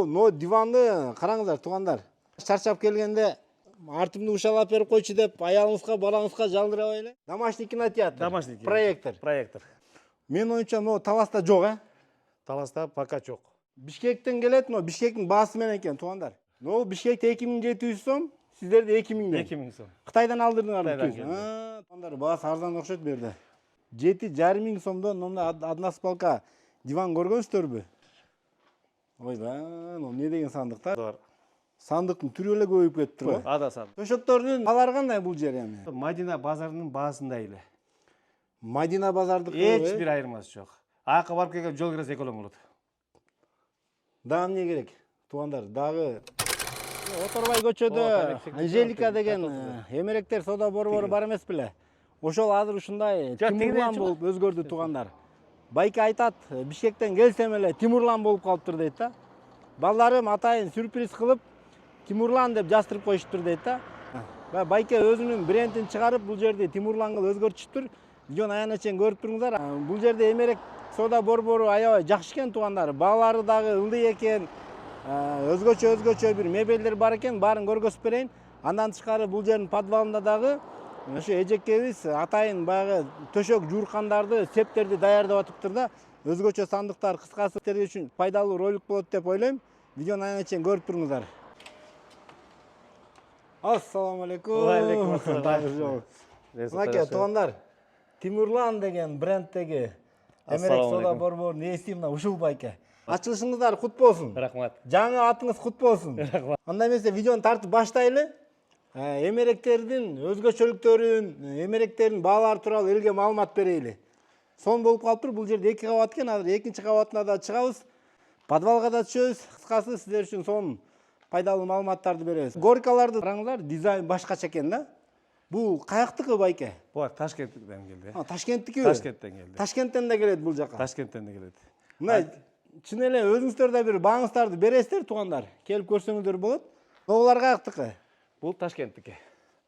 Но диванды караңыздар туугандар. Чарчап келгенде артымды ушалап берип койчу деп аялыңызга, балаңызга жалдырабай эле. Домашний кинотеатр. Домашний проектор. Проектор. Менин оюмча, но Таласта жок, Таласта пока жок. Бишкектен келет, но Бишкектин баасы менен экен туугандар. Но Бишкекте 2700 сом, сиздерде 2000 сом. 2000 сом. Кытайдан алдырдыңар. Кытайдан келди. Туугандар, баасы арзан окшойт бу жерде. 7500 сомдон мында односпалка диван көргөнсүздөрбү? Ойбай, не деген сандыктар? Сандыктын түрү эле көбөйүп кетиптир го. Ада сандык. Төшөктөрдүн баалары кандай бул жер эми? Мадина базарынын баасындай эле. Мадина базардыкы Эч бир айырмасы жок. Акы барып келген жол киресе эколоң болот. Дагы эмне керек? Туугандар, дагы Оторбай көчөдө Анжелика деген эмеректер соода борбору бар эмес беле? Ошол азыр ушундай Тимурлан болуп өзгөрдү туугандар. Байке айтат, Бишкектен келсем эле Тимурлан болуп калыптыр дейт да. Балдарым атайын сюрприз кылып Тимурлан деп жастырып коюшуптур дейт да. Байке өзүнүн брендин чыгарып бул жерди Тимурлан кылып өзгөртүштүр. Видеону аягына чейин көрүп туруңуздар. Бул жерде эмерек соода борбору аябай жакшы экен туугандар. Баалары дагы ылдый экен. Өзгөчө бир мебелдер бар экен, баарын көргөзүп берейин. Андан тышкары бул жердин подвалында дагы ошо эжекебиз атайын баягы төшөк жууркандарды, септерди даярдап атыптыр да. Өзгөчө сандыктар, кыскасы сиздер үчүн пайдалуу ролик болот деп ойлойм. Видеону аягына чейин көрүп туруңуздар. Ассаламу алейкум. Ва алейкум ассалам. Мынакей туугандар, Тимурлан деген брендтеги эмерек соода борборунун ээси мына ушул байке. Ачылышыңыздар кут болсун. Рахмат. Жаңы атыңыз кут болсун. Рахмат. Анда эмесе видеону тартып баштайлы. Эмеректердин өзгөчөлүктөрүн, эмеректердин баалары тууралуу элге маалымат берейли. Сон болуп калыптыр. Бул жерде 2 кабат экен. Азыр 2-чи кабатына да чыгабыз. Подвалга да түшөбүз. Кыскасы сиздер үчүн сон пайдалуу маалыматтарды беребиз. Горкаларды караңыздар, дизайн башкача экен да. Бул каяктыкы байке? Булар Ташкенттен келди. Ташкенттики? Ташкенттен келди. Ташкенттен да келет бул жака. Ташкенттен да келет. Мына чын эле өзүңүздөр да бир бааңыздарды бересиздер туугандар. Келип көрсөңүздөр болот. Ноголар каяктыкы? Бул Ташкенттики.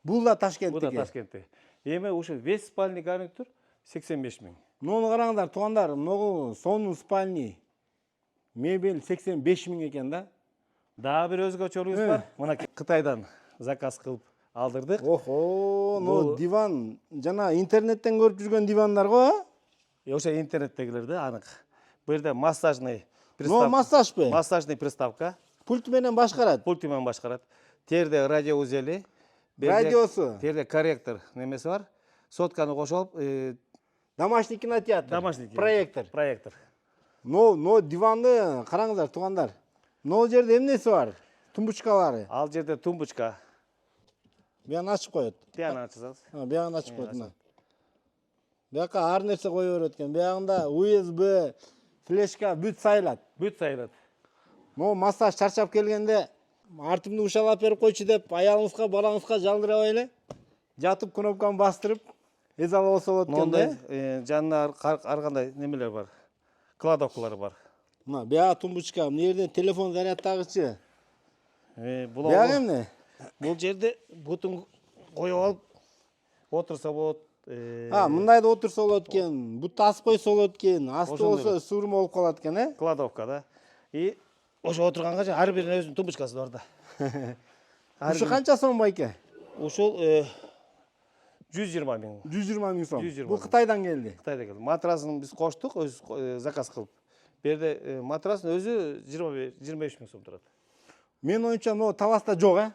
Бул да Ташкенттики. Бул да Ташкентти. Эми ушу весь спальный гарнитур 85 000. Муну караңыздар туугандар, могу сонун спальный мебель 85 000 экен да. Дагы бир өзгөчөлүгүбүз бар. Мына Кытайдан заказ кылып алдырдык. Охо, ну диван жана интернеттен көрүп жүргөн дивандар го, Ошо интернеттегилер да анык. Бу жерде массажный приставка. Но массажбы? Массажный приставка. Пульт менен башкарат. Пульт менен башкарат. Терде радио узели. Радиосу. Терде корректор немеси бар. Сотканы кошуп домашний кинотеатр. Домашний проектор. Проектор. Но диванды караңыздар туугандар. Но жерде эмнеси бар? Тумбучкалары. Ал жерде тумбучка. Бияны ачып коет. Бияны ачасыз. Бияны ачып коет мына. Бияка ар нерсе кое берет экен. Биягында USB, флешка бүт сайылат. Бүт сайылат. Но массаж чарчап келгенде артымды ушалап берип койчу деп аялыңызга, балаңызга жалдырабай эле жатып кнопканы бастырып эз ала болсо болот экен да. Жанына ар кандай немелер бар. Кладовкалар бар. Мына бияга тумбучка, мына жерде телефон зарядтагычы. Бул эмне? Бул жерде бутун коюп алып отурса болот. Мындай да отурса болот экен. Бутты асып койсо болот экен. Асты болсо сурма болуп калат экен, Кладовка да. Ошо отурганга ар биринин өзүнүн тумбучкасы бар да. Ушу канча сом байке? Ушул 120 000. 120 000 сом. Бул Кытайдан келди. Кытайдан келди. Матрасын биз коштук, өз заказ кылып. Бу жерде матрасын өзү 25 000 сом турат. Менин оюмча, но Таласта жок,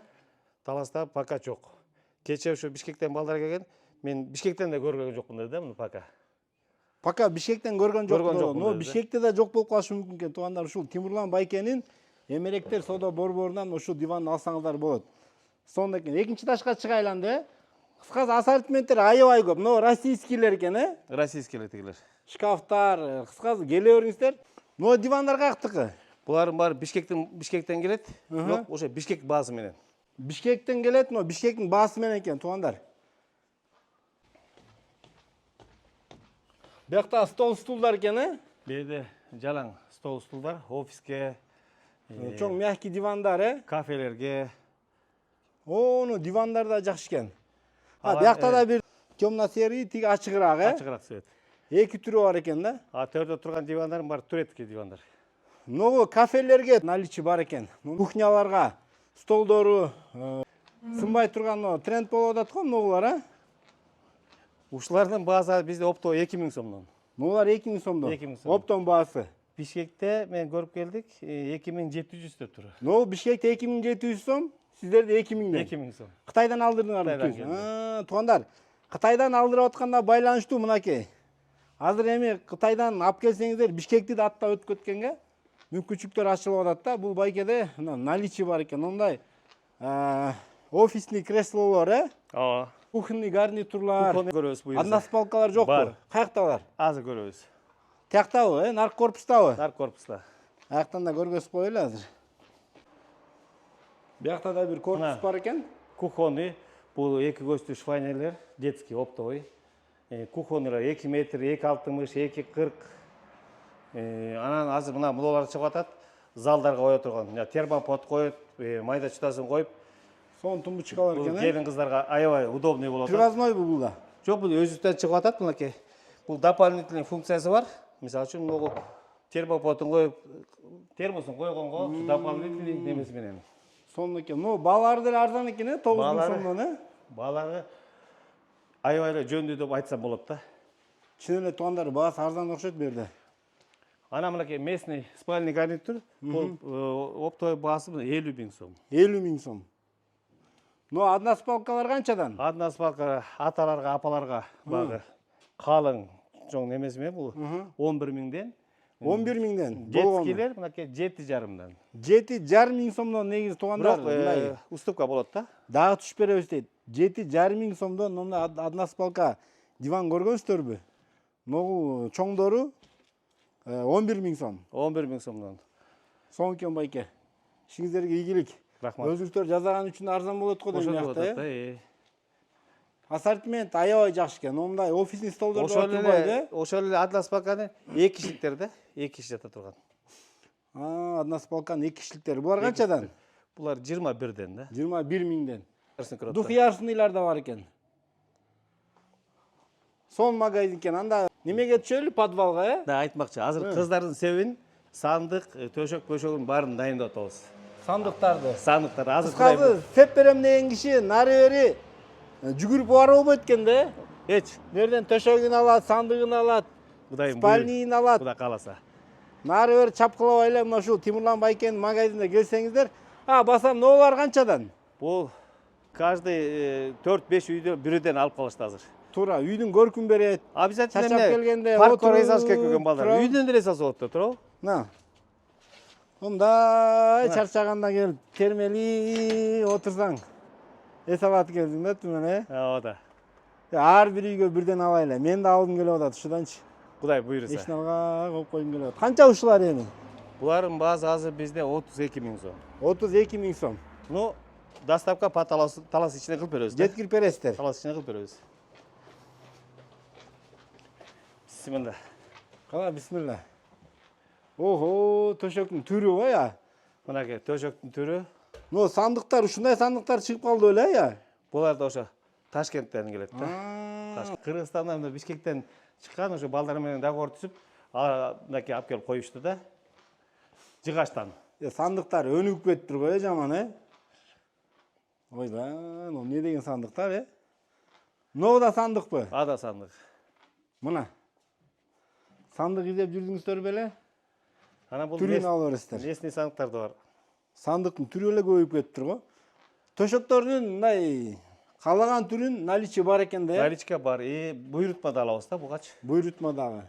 Таласта пока жок. Кече ошо Бишкектен балдар келген. Мен Бишкектен да көргөн жокмун да муну пока. Пока Бишкектен көргөн жокмун. Но Бишкекте да жок болуп калышы мүмкүн экен. Туугандар, ушул Тимурлан байкенин эмеректер соода борборунан ушул диванды алсаңыздар болот. Сонда экен. Экинчи ташка чыгайлы анда. Кыскасы ассортименттер аябай көп. Но российскийлер экен, Российскийлер тигилер. Шкафтар, кыскасы келе бериңиздер. Но дивандар каяктыкы? Булардын баары Бишкектен келет. Бирок ошо Бишкек баасы менен. Бишкектен келет, но Бишкектин баасы менен экен, туугандар. Биякта стол стулдар экен, Бу жерде жалаң стол стулдар, офиске, чоң мягкий дивандар, кафелерге. Ну дивандар да жакшы экен. Биякта да бир темно-серый, тиги ачыгыраак, Ачыгыраак свет. Эки түрү бар экен да. Төрдө турган дивандардын баары туретки дивандар. Могу кафелерге наличи бар экен. Кухняларга столдору сынбай турган тренд болуп атат го могулар, а? Ушулардын баасы бизде оптоо 2000 сомдон. Могулар 2000 сомдон. 2000 сом. Оптон баасы. Бишкекте мен көрүп келдик 2700 деп тур. Могу Бишкекте 2700 сом, сиздерде 2000 ден. 2000 сом. Кытайдан алдырдыңар. Туугандар, Кытайдан алдырып атканда байланыштуу мынакей. Азыр эми Кытайдан алып келсеңиздер, Бишкекти да аттап өтүп кеткенге мүмкүнчүлүктөр ачылып атат да. Бул байкеде наличие бар экен. Ондай офисный креслолор, Ооба. кухонный гарнитурлар, Көрөбүз бу. односпалкалар жокпу? Бар. Каякталар? Азыр көрөбүз. Тияктабы, нарк корпустабы? Нар корпуста. Аяктан да көргөзүп коелу азыр. Биякта да бир корпус бар экен. Кухонный, бул эки көзтүү швайнерлер, детский оптовый. Кухонныйлар 2 метр, 2,60, 2,40. Анан азыр мына булалар чыгып атат. Залдарга кое турган. Термопод коюп, майда чутасын коюп, Сон тумбучкалар бул экен. келин кыздарга аябай удобный болот. Привознойбу бул да? Жок, бул өзүнөн чыгып атат мынакей. Бул дополнительный функциясы бар. Мисалы үчүн могу термоподун коюп, термосун койгонго дополнительный немеси менен. Сонун экен. Баалары деле арзан экен, 9000 сомдон, Баалары аябай эле жөндүү деп айтсам болот да. Чын эле туугандар, баасы арзан окшойт бу жерде. Ана мынакей местный спальный гарнитур, бул оптовый баасы 50 000 сом. 50 000 сом. Односпалкалар канчадан? Односпалка аталарга, апаларга багы калың жоң немеси менен бул 11 000ден. 11 000ден. Детскийлер мынакей 7,5 7,5 сомдон негизи туугандар. Бирок уступка болот да. Дагы түшүп беребиз дейт. 7,5 сомдон мына односпалка диван көргөнсүздөрбү? Могу чоңдору 11 000 сом. 11 000 сомдон. Сонун экен байке. Ишиңиздерге ийгилик. Рахмат. Өзүңүздөр жасаган үчүн арзан болот го дейм Ошол болот биякта. да. Ассортимент аябай жакшы экен. Ондай офисный столдор Ошол турбайбы? эле односпалканы 2 кишиликтер да. 2 киши жата турган. Односпалканын 2 кишиликтери. Булар канчадан? Булар 21ден да. 21 000ден. Дух Духуярсыныйлар да бар экен. Сон магазин экен. Анда немеге түшөлү подвалга, да айтмакчы. Азыр кыздардын себебин сандык, төшөк бөшөгүн баарын дайындап атабыз. Сандыктарды. Сандыктар азыр Кыскасы сеп берем деген киши нары бери жүгүрүп барып болбойт экен да. эч Нерден төшөгүн алат, сандыгын алат, Кудайым спальнийин алат. Кудай кааласа. Нары бери чапкылабай эле мына ушул Тимурлан байкенин магазинине келсеңиздер, басам ноолар канчадан? Бул каждый 4-5 үйдө бирден алып калышты азыр. Туура, үйдүн көркүн берет. Обязательно Чачап келгенде паркка отуруп, рейсаж келген балдар. туруп. Үйдөн деле салса болот да, туурабы? Мындай чарчаганда келип термели отурсаң эс алат келдиң да түмөн, Ооба да. Ар бир үйгө бирден алайлы. Мен да алгым келип атат ушуданчы. Кудай буйруса. Эшиналга коюп койгум келип атат. Канча ушулар эми? Булардын баасы азыр бизде 32 000 сом. 32 000 сом. Доставка по талас ичине кылып беребиз да. Жеткирип бересиздер. Талас ичине кылып беребиз. Бисмилла. Кала бисмилла. Охо, төшөктүн түрү го я. Мынакей төшөктүн түрү. Сандыктар, ушундай сандыктар чыгып калды эле я. Булар да ошо Ташкенттен келет да. Кыргызстандан Бишкектен чыккан ошо балдар менен договор түзүп, мынакей алып келип коюшту да. Жыгачтан. Сандыктар өнүгүп кетиптир го жаман, Ойбай, эмне деген сандыктар, да сандыкпы? Ада сандык. Мына. Сандык издеп жүрдүңүздөр беле? Ана бул Түрүн алып бересиздер. местный сандыктар да бар. Сандыктын түрү эле көбөйүп кетиптир го. Төшөктөрдүн мындай каалаган түрүн наличие бар экен да. Наличка бар. Буйрутма да алабыз да бугач. Буйрутма дагы.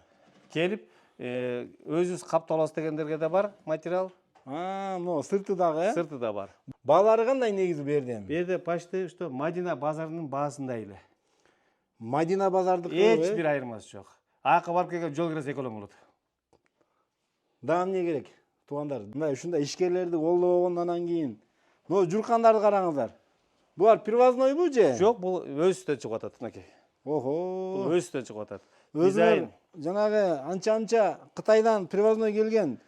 Келип, өзүбүз каптап алабыз дегендерге да бар материал. Сырты дагы, Сырты да бар. Баалары кандай негизи бу жерден? Бу жерде почти что Мадина базарынын баасындай эле. Мадина базардыкы. Эч бир айырмасы жок. Акы барып келген жол киресе экөлөң болот. Дагы эмне керек? Туугандар, мындай ушундай ишкерлерди колдобогондон кийин, журкандарды караңыздар. Булар привознойбу же? Жок, бул өзүстөн чыгып атат мынакей. Охо. Бул өзүстөн чыгып атат. Өзүнүн жанагы анча Кытайдан привозной келген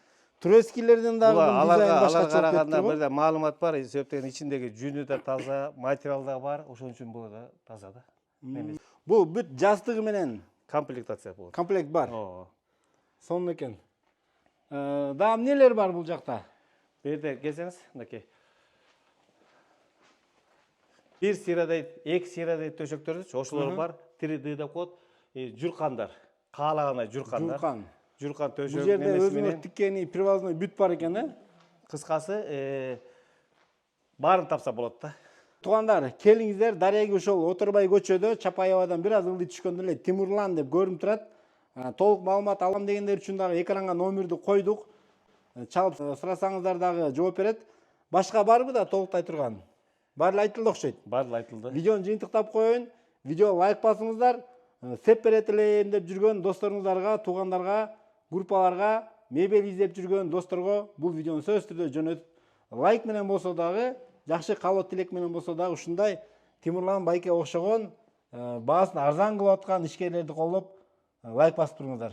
турецкийлерден дагы аларга караганда мында маалымат бар, себептен ичиндеги жүнү да таза, материал да бар, ошон үчүн бул да таза да. Бул бүт жастыгы менен Комплектация болот. комплект бар. Ооба. Сонун экен. Дагы эмнелер бар бул жакта? Бу жерде келсеңиз, мынакей. Бир сыйрадай, эки сыйрадай төшөктөрдүчү, ошолор бар. 3D деп коет. Журкандар. Каалагандай журкандар. Журкан төшөк Бул жерде өзүңөр тиккени привозной бүт бар экен, Кыскасы, баарын тапса болот да. Туугандар, келиңиздер, дареги ушул Оторбай көчөдө Чапаевадан бир аз ылдый түшкөндө эле Тимурлан деп көрүнүп турат. Толук маалымат алам дегендер үчүн дагы экранга номерди койдук. Чалып сурасаңыздар дагы жооп берет. Башка барбы да толуктай турган? Баары айтылды окшойт. Баары айтылды. Видеону жыйынтыктап коеюн. Видео лайк басыңыздар. Сеп берет элем деп жүргөн досторуңуздарга, туугандарга, группаларга, мебель издеп жүргөн досторго бул видеону сөзсүз түрдө жөнөтүп, лайк менен болсо дагы, жакшы каалоо тилек менен болсо дагы ушундай Тимурлан байке окшогон баасын арзан кылып аткан ишкерлерди колдоп лайк басып туруңуздар.